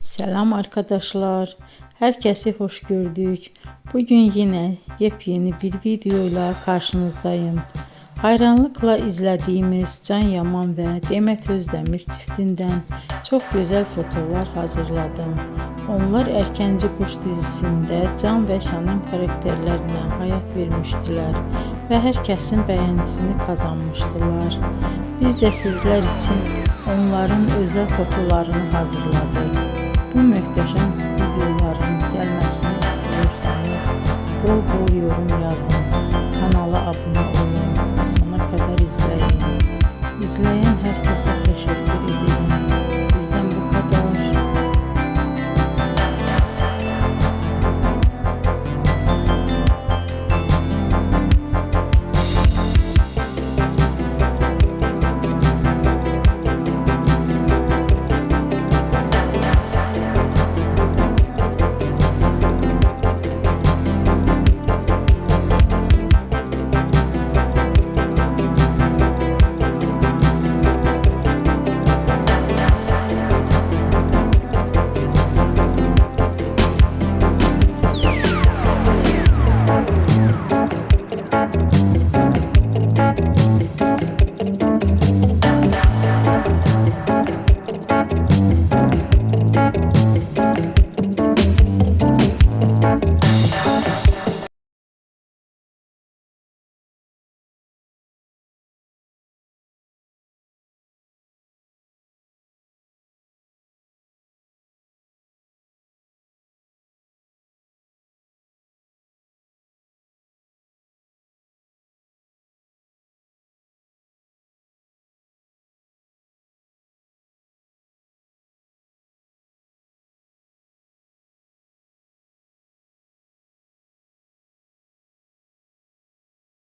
Selam arkadaşlar. Herkesi hoş gördük. Bugün yine yepyeni bir videoyla karşınızdayım. Hayranlıkla izlediğimiz Can Yaman ve Demet Özdemir çiftinden çok güzel fotolar hazırladım. Onlar Erkenci Kuş dizisinde Can ve Sənem karakterlerine hayat vermiştiler ve herkesin beğenisini kazanmıştılar. Biz de sizler için onların özel fotolarını hazırladık. Bu möhtəşəm videoların gəlməsini istiyorsanız bol bol yorum yazın, kanala abone olun, sona kadar izleyin. İzleyen herkese teşekkür ederim.